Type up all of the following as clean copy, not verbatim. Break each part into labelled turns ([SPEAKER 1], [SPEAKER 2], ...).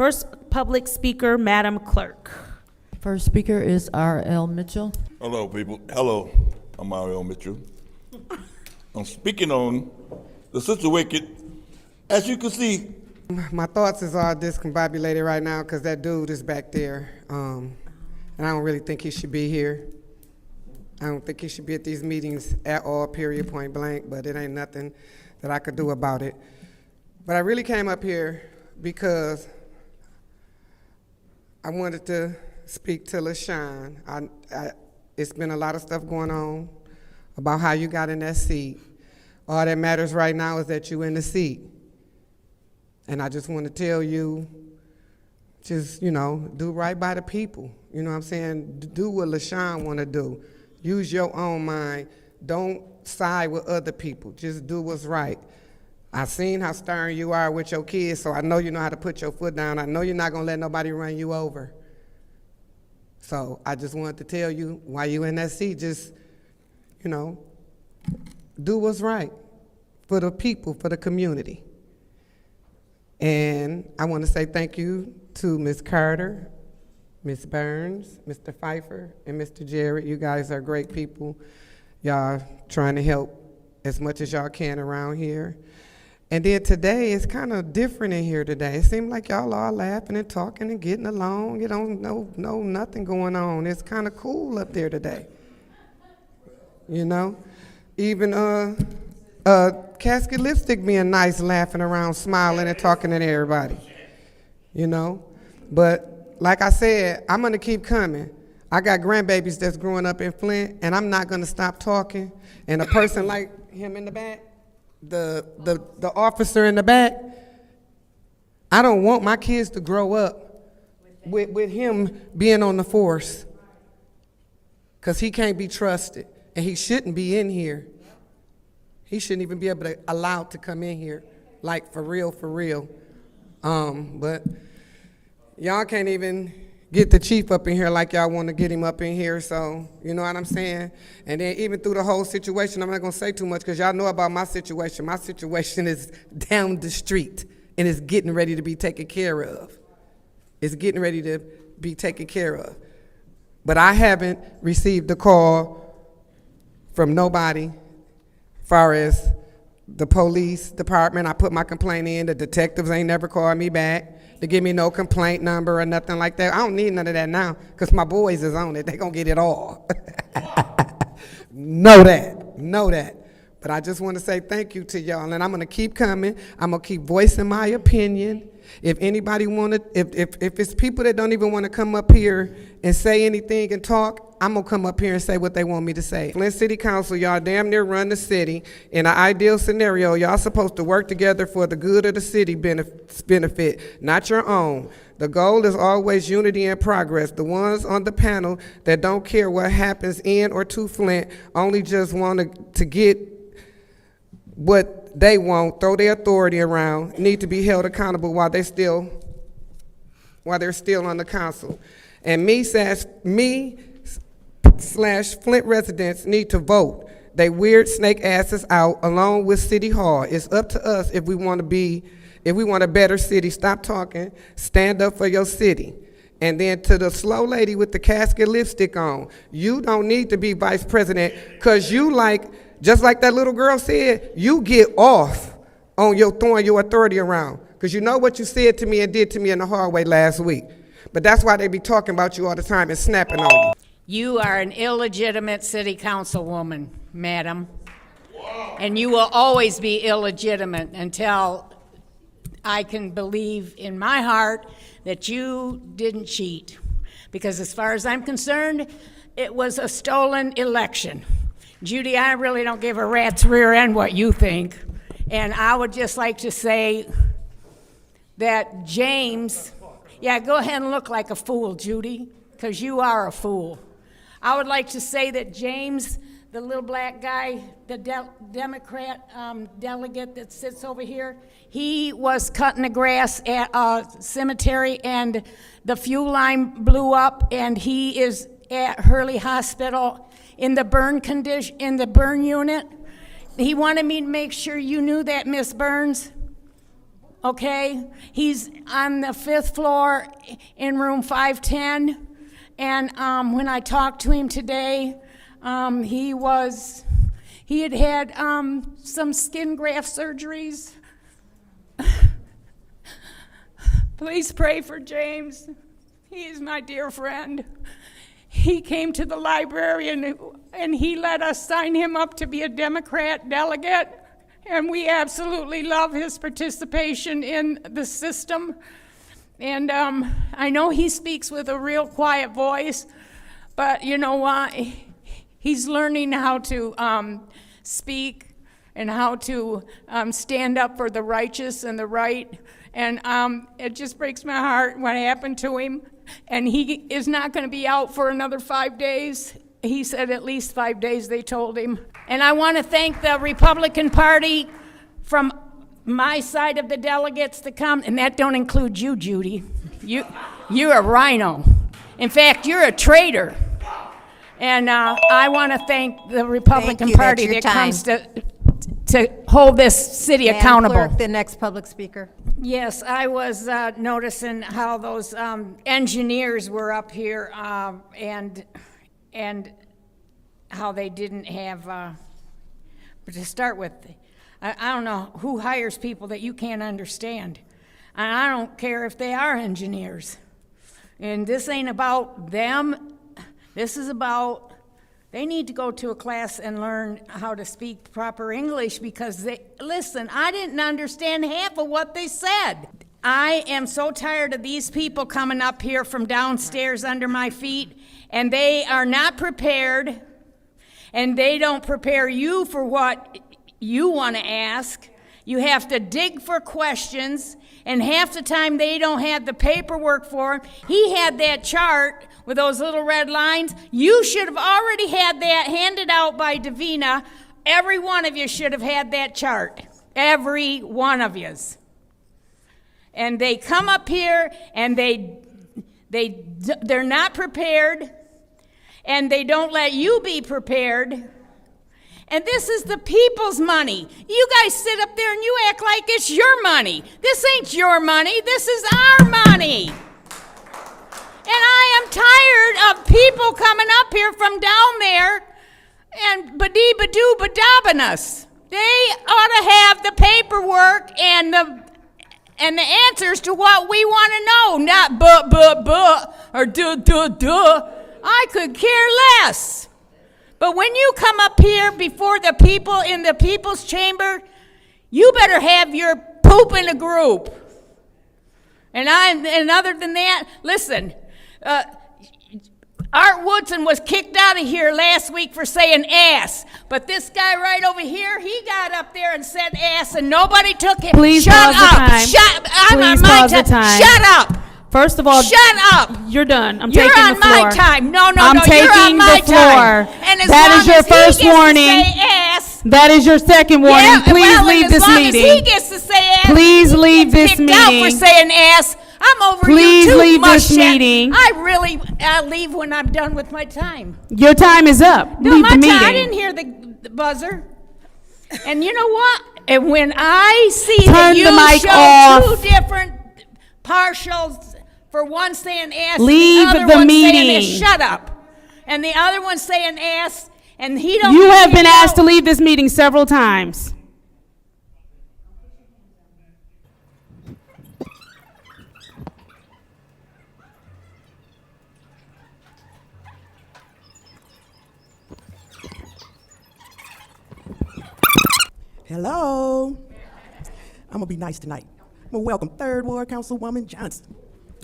[SPEAKER 1] First public speaker, Madam Clerk.
[SPEAKER 2] First speaker is R.L. Mitchell.
[SPEAKER 3] Hello, people. Hello, I'm R.L. Mitchell. I'm speaking on the situation. As you can see,
[SPEAKER 4] my thoughts is all discombobulated right now because that dude is back there, and I don't really think he should be here. I don't think he should be at these meetings at all, period, point blank, but it ain't nothing that I could do about it. But I really came up here because I wanted to speak to LaShawn. It's been a lot of stuff going on about how you got in that seat. All that matters right now is that you're in the seat. And I just want to tell you, just, do right by the people. You know what I'm saying? Do what LaShawn want to do. Use your own mind. Don't side with other people. Just do what's right. I seen how stern you are with your kids, so I know you know how to put your foot down. I know you're not going to let nobody run you over. So I just wanted to tell you, while you in that seat, just, do what's right for the people, for the community. And I want to say thank you to Ms. Carter, Ms. Burns, Mr. Pfeiffer, and Mr. Jarrett. You guys are great people. Y'all trying to help as much as y'all can around here. And then today, it's kind of different in here today. It seemed like y'all are laughing and talking and getting along. You don't know nothing going on. It's kind of cool up there today. Even casket lipstick being nice, laughing around, smiling and talking to everybody. But like I said, I'm gonna keep coming. I got grandbabies that's growing up in Flint, and I'm not gonna stop talking. And a person like him in the back, the officer in the back, I don't want my kids to grow up with him being on the force, because he can't be trusted, and he shouldn't be in here. He shouldn't even be allowed to come in here, like for real. But y'all can't even get the chief up in here like y'all want to get him up in here, so you know what I'm saying? And then even through the whole situation, I'm not gonna say too much because y'all know about my situation. My situation is down the street and it's getting ready to be taken care of. It's getting ready to be taken care of. But I haven't received a call from nobody as far as the police department. I put my complaint in. The detectives ain't never called me back to give me no complaint number or nothing like that. I don't need none of that now because my boys is on it. They gonna get it all. Know that. But I just want to say thank you to y'all, and I'm gonna keep coming. I'm gonna keep voicing my opinion. If anybody if it's people that don't even want to come up here and say anything and talk, I'm gonna come up here and say what they want me to say. Flint City Council, y'all damn near run the city. In an ideal scenario, y'all supposed to work together for the good of the city benefit, not your own. The goal is always unity and progress. The ones on the panel that don't care what happens in or to Flint only just want to get what they want, throw their authority around, need to be held accountable while they're still on the council. And me / Flint residents need to vote they weird snake asses out along with City Hall. It's up to us if we want a better city. Stop talking, stand up for your city. And then to the slow lady with the casket lipstick on, you don't need to be vice president because just like that little girl said, you get off on your throwing your authority around because you know what you said to me and did to me in the hallway last week. But that's why they be talking about you all the time and snapping on you.
[SPEAKER 5] You are an illegitimate city councilwoman, madam. And you will always be illegitimate until I can believe in my heart that you didn't cheat. Because as far as I'm concerned, it was a stolen election. Judy, I really don't give a rat's rear end what you think. And I would just like to say that James, yeah, go ahead and look like a fool, Judy, because you are a fool. I would like to say that James, the little black guy, the Democrat delegate that sits over here, he was cutting the grass at a cemetery and the fuel line blew up and he is at Hurley Hospital in the burn unit. He wanted me to make sure you knew that, Miss Burns. okay? He's on the 5th floor in room 510. And when I talked to him today, he had had some skin graft surgeries. Please pray for James. He is my dear friend. He came to the library and he let us sign him up to be a Democrat delegate. And we absolutely love his participation in the system. And I know he speaks with a real quiet voice, but you know what? He's learning how to speak and how to stand up for the righteous and the right. And it just breaks my heart what happened to him. And he is not going to be out for another 5 days. He said at least 5 days, they told him. And I want to thank the Republican Party from my side of the delegates to come, and that don't include you, Judy. You're a rhino. In fact, you're a traitor. And I want to thank the Republican Party that comes to hold this city accountable.
[SPEAKER 6] Madam Clerk, the next public speaker.
[SPEAKER 5] Yes, I was noticing how those engineers were up here and how they didn't have, but to start with, I don't know who hires people that you can't understand. And I don't care if they are engineers. And this ain't about them. This is about, they need to go to a class and learn how to speak proper English because listen, I didn't understand half of what they said. I am so tired of these people coming up here from downstairs under my feet, and they are not prepared, and they don't prepare you for what you want to ask. You have to dig for questions, and half the time they don't have the paperwork for them. He had that chart with those little red lines. You should have already had that handed out by Davina. Every one of you should have had that chart. Every one of yous. And they come up here and they're not prepared, and they don't let you be prepared. And this is the people's money. You guys sit up there and you act like it's your money. This ain't your money. This is our money. And I am tired of people coming up here from down there and badee-badoo-badabbing us. They ought to have the paperwork and the answers to what we want to know, not but or duh. I could care less. But when you come up here before the people in the people's chamber, you better have your poop in a group. And other than that, listen, Art Woodson was kicked out of here last week for saying ass. But this guy right over here, he got up there and said ass, and nobody took him.
[SPEAKER 1] Please pause the time.
[SPEAKER 5] I'm on
[SPEAKER 1] Please
[SPEAKER 5] my
[SPEAKER 1] pause the time.
[SPEAKER 5] Shut up.
[SPEAKER 1] First of all,
[SPEAKER 5] Shut up.
[SPEAKER 1] You're done.
[SPEAKER 5] You're
[SPEAKER 1] taking
[SPEAKER 5] on
[SPEAKER 1] the floor.
[SPEAKER 5] my time. No,
[SPEAKER 1] I'm
[SPEAKER 5] you're
[SPEAKER 1] taking
[SPEAKER 5] on my
[SPEAKER 1] the floor.
[SPEAKER 5] time. And as
[SPEAKER 1] That
[SPEAKER 5] long
[SPEAKER 1] is your
[SPEAKER 5] as he
[SPEAKER 1] first
[SPEAKER 5] gets to
[SPEAKER 1] warning.
[SPEAKER 5] say ass,
[SPEAKER 1] That is your second warning.
[SPEAKER 5] yeah,
[SPEAKER 1] Please
[SPEAKER 5] well,
[SPEAKER 1] leave
[SPEAKER 5] and
[SPEAKER 1] this
[SPEAKER 5] as long
[SPEAKER 1] meeting.
[SPEAKER 5] As he gets to say ass,
[SPEAKER 1] Please
[SPEAKER 5] he
[SPEAKER 1] leave
[SPEAKER 5] gets
[SPEAKER 1] this
[SPEAKER 5] kicked out
[SPEAKER 1] meeting.
[SPEAKER 5] for saying ass. I'm over
[SPEAKER 1] Please
[SPEAKER 5] you too
[SPEAKER 1] leave
[SPEAKER 5] much
[SPEAKER 1] this
[SPEAKER 5] shit.
[SPEAKER 1] meeting.
[SPEAKER 5] I'll leave when I'm done with my time.
[SPEAKER 1] Your time is up.
[SPEAKER 5] No,
[SPEAKER 1] leave
[SPEAKER 5] my
[SPEAKER 1] the meeting.
[SPEAKER 5] time. I didn't hear the buzzer. And you know what? And when I see
[SPEAKER 1] Turn
[SPEAKER 5] that
[SPEAKER 1] the
[SPEAKER 5] you
[SPEAKER 1] mic
[SPEAKER 5] show
[SPEAKER 1] off.
[SPEAKER 5] 2 different partials, for one saying ass,
[SPEAKER 1] Leave
[SPEAKER 5] and the other
[SPEAKER 1] the
[SPEAKER 5] one saying
[SPEAKER 1] meeting.
[SPEAKER 5] ass, shut up. And the other one saying ass, and he don't.
[SPEAKER 1] You have
[SPEAKER 5] get
[SPEAKER 1] been
[SPEAKER 5] it
[SPEAKER 1] asked to
[SPEAKER 5] out.
[SPEAKER 1] leave this meeting several times.
[SPEAKER 7] Hello. I'm gonna be nice tonight. I'm gonna welcome 3rd Ward Councilwoman Johnson.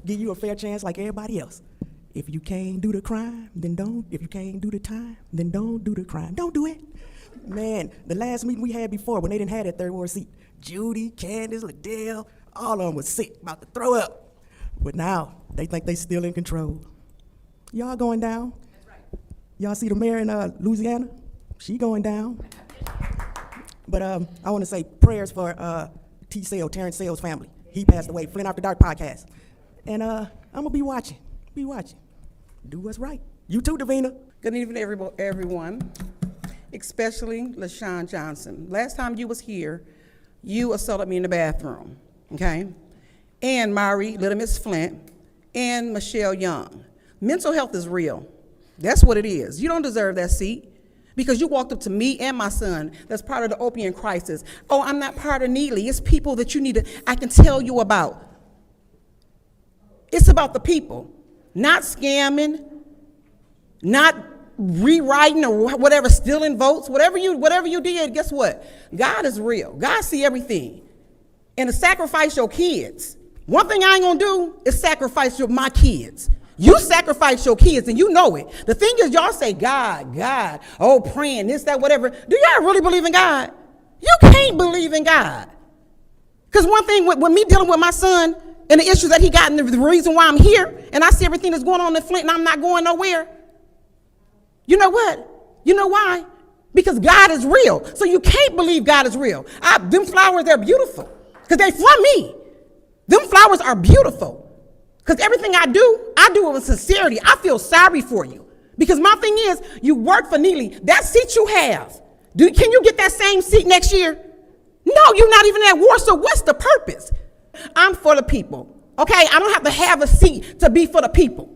[SPEAKER 7] Give you a fair chance like everybody else. If you can't do the crime, then don't. If you can't do the time, then don't do the crime. Don't do it. Man, the last meeting we had before, when they didn't have that 3rd Ward seat, Judy, Candace, Liddell, all of them was sick, about to throw up. But now, they think they still in control. Y'all going down? That's right. Y'all see the mayor in Louisiana? She going down. But I want to say prayers for Terrence Sales family. He passed away, Flint After Dark podcast. And I'm going to be watching. Do what's right. You too, Davina.
[SPEAKER 8] Good evening, everyone, especially LaShawn Johnson. Last time you was here, you assaulted me in the bathroom. okay? And Mari, Little Miss Flint, and Michelle Young. Mental health is real. That's what it is. You don't deserve that seat because you walked up to me and my son that's part of the opiate crisis. Oh, I'm not part of Neely. It's people that you need to, I can tell you about. It's about the people, not scamming, not rewriting or whatever, stealing votes, whatever you did, guess what? God is real. God see everything. And to sacrifice your kids. One thing I ain't gonna do is sacrifice my kids. You sacrifice your kids and you know it. The thing is y'all say God, oh praying, this, that, whatever. Do y'all really believe in God? You can't believe in God. Because one thing with me dealing with my son and the issues that he got and the reason why I'm here and I see everything that's going on in Flint and I'm not going nowhere. You know what? You know why? Because God is real. So you can't believe God is real. Them flowers, they're beautiful. Because they from me. Them flowers are beautiful. Because everything I do it with sincerity. I feel sorry for you. Because my thing is, you work for Neely. That seat you have, can you get that same seat next year? No, you're not even at war, so what's the purpose? I'm for the people, okay? I don't have to have a seat to be for the people.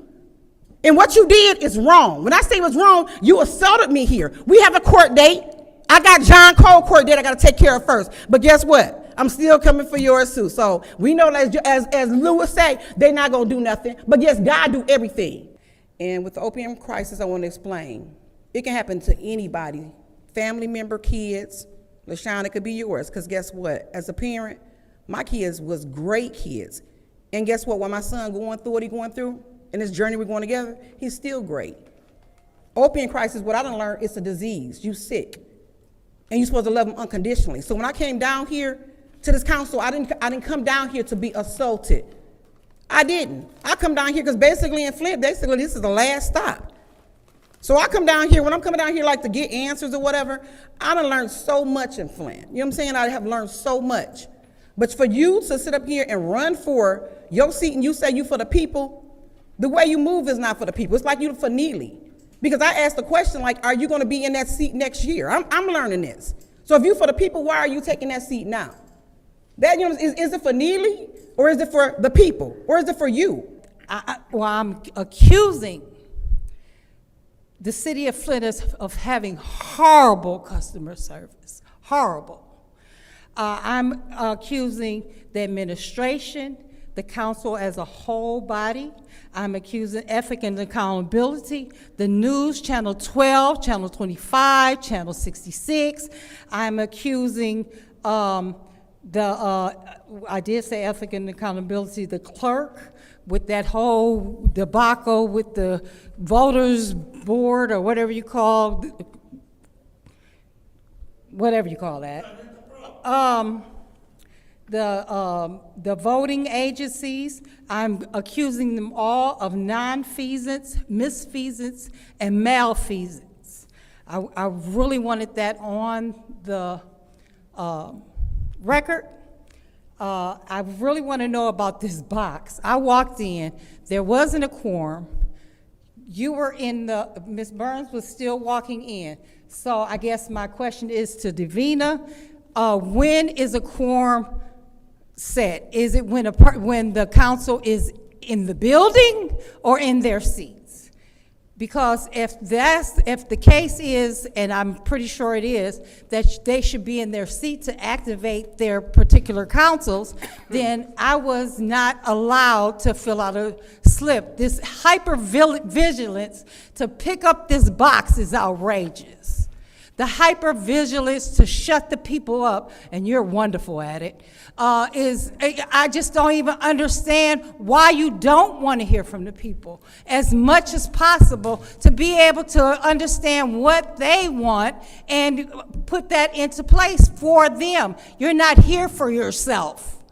[SPEAKER 8] And what you did is wrong. When I say it was wrong, you assaulted me here. We have a court date. I got John Cole court date I got to take care of first. But guess what? I'm still coming for yours too. So we know that as Lewis say, they're not going to do nothing. But yes, God do everything. And with the opium crisis, I want to explain. It can happen to anybody. Family member, kids. LaShawn, it could be yours. Because guess what? As a parent, my kids was great kids. And guess what? While my son going through what he's going through, in this journey we're going together, he's still great. Opiate crisis, what I done learned, it's a disease. You sick. And you're supposed to love them unconditionally. So when I came down here to this council, I didn't come down here to be assaulted. I didn't. I come down here because basically in Flint, this is the last stop. So I come down here, when I'm coming down here like to get answers or whatever, I done learned so much in Flint. You know what I'm saying? I have learned so much. But for you to sit up here and run for your seat and you say you for the people, the way you move is not for the people. It's like you for Neely. Because I asked the question like, are you going to be in that seat next year? I'm learning this. So if you for the people, why are you taking that seat now? That, you know, is it for Neely or is it for the people or is it for you?
[SPEAKER 6] Well, I'm accusing the city of Flint of having horrible customer service, horrible. I'm accusing the administration, the council as a whole body. I'm accusing ethics and accountability, the news, Channel 12, Channel 25, Channel 66. I'm accusing I did say ethics and accountability, the clerk, with that whole debacle with the voters board or whatever you call that. The voting agencies, I'm accusing them all of non-feasance, misfeasance, and malfeasance. I really wanted that on the record. I really want to know about this box. I walked in, there wasn't a quorum. You were in Ms. Burns was still walking in. So I guess my question is to Davina, when is a quorum set? Is it when the council is in the building or in their seats? Because if the case is, and I'm pretty sure it is, that they should be in their seat to activate their particular councils, then I was not allowed to fill out a slip. This hypervigilance to pick up this box is outrageous. The hypervigilance to shut the people up, and you're wonderful at it, I just don't even understand why you don't want to hear from the people as much as possible to be able to understand what they want and put that into place for them. You're not here for yourself.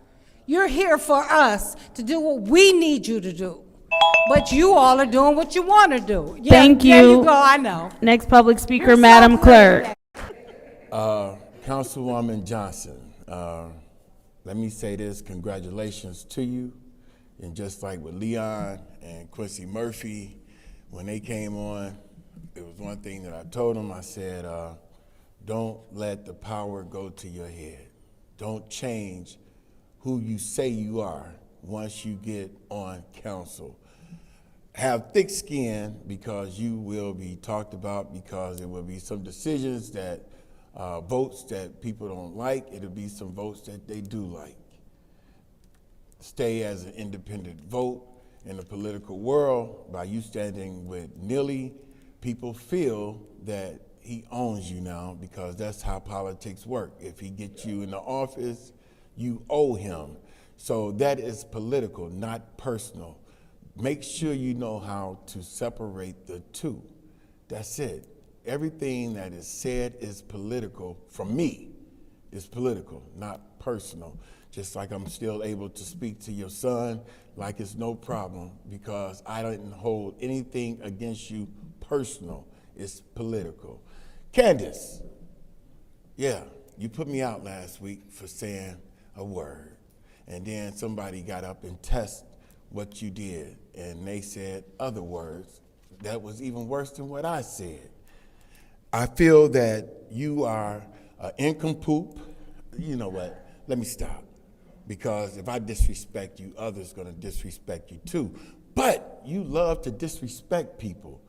[SPEAKER 6] You're here for us to do what we need you to do. But you all are doing what you want to do. Yeah,
[SPEAKER 1] Thank you.
[SPEAKER 6] There you go, I know.
[SPEAKER 1] Next public speaker,
[SPEAKER 6] You're so
[SPEAKER 1] Madam
[SPEAKER 6] good.
[SPEAKER 1] Clerk.
[SPEAKER 9] Councilwoman Johnson, let me say this, congratulations to you. And just like with Leon and Quincy Murphy, when they came on, it was one thing that I told them. I said, don't let the power go to your head. Don't change who you say you are once you get on council. Have thick skin, because you will be talked about, because there will be some decisions that, votes that people don't like. It'll be some votes that they do like. Stay as an independent vote in the political world. By you standing with Neely, people feel that he owns you now, because that's how politics work. If he gets you in the office, you owe him. So that is political, not personal. Make sure you know how to separate the two. That's it. Everything that is said is political, from me, is political, not personal. Just like I'm still able to speak to your son like it's no problem, because I didn't hold anything against you personal. It's political. Candace, yeah, you put me out last week for saying a word, and then somebody got up and tested what you did, and they said other words that was even worse than what I said. I feel that you are an incomplete. You know what? Let me stop. Because if I disrespect you, others gonna disrespect you too. But you love to disrespect people.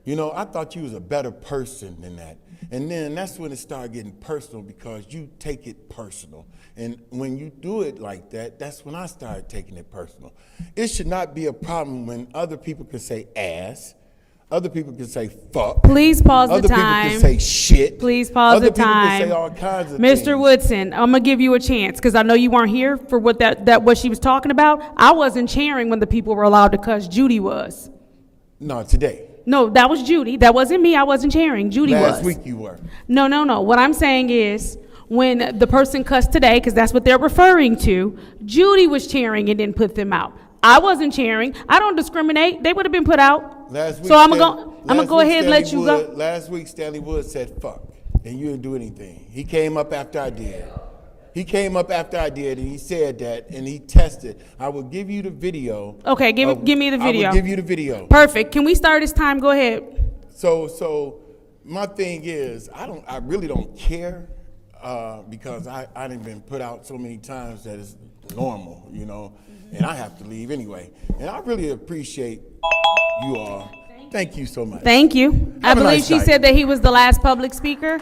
[SPEAKER 9] You know, I thought you was a better person than that. And then that's when it started getting personal, because you take it personal. And when you do it like that, that's when I started taking it personal. It should not be a problem when other people can say ass, other people can say fuck.
[SPEAKER 1] Please pause the
[SPEAKER 9] other
[SPEAKER 1] time.
[SPEAKER 9] people can say shit.
[SPEAKER 1] Please pause
[SPEAKER 9] other
[SPEAKER 1] the
[SPEAKER 9] people
[SPEAKER 1] time.
[SPEAKER 9] can say all kinds of
[SPEAKER 1] Mr.
[SPEAKER 9] things.
[SPEAKER 1] Woodson, I'm gonna give you a chance, because I know you weren't here for what what she was talking about. I wasn't cheering when the people were allowed to cuss. Judy was.
[SPEAKER 9] No, today.
[SPEAKER 1] No, that was Judy. That wasn't me. I wasn't cheering. Judy was.
[SPEAKER 9] Last week you were.
[SPEAKER 1] No. What I'm saying is, when the person cussed today, because that's what they're referring to, Judy was cheering and didn't put them out. I wasn't cheering. I don't discriminate. They would have been put out.
[SPEAKER 9] Last week,
[SPEAKER 1] So I'm gonna go ahead and let you go.
[SPEAKER 9] Last week, Stanley Wood said fuck, and you didn't do anything. He came up after I did. And he said that, and he tested. I will give you the video.
[SPEAKER 1] Okay, give me the video.
[SPEAKER 9] I will give you the video.
[SPEAKER 1] Perfect. Can we start this time? Go ahead.
[SPEAKER 9] So my thing is, I really don't care, because I done been put out so many times that it's normal, you know, and I have to leave anyway. And I really appreciate you all. Thank you so much.
[SPEAKER 1] Thank you. I
[SPEAKER 9] Have a
[SPEAKER 1] believe
[SPEAKER 9] nice
[SPEAKER 1] she
[SPEAKER 9] night.
[SPEAKER 1] said that he was the last public speaker.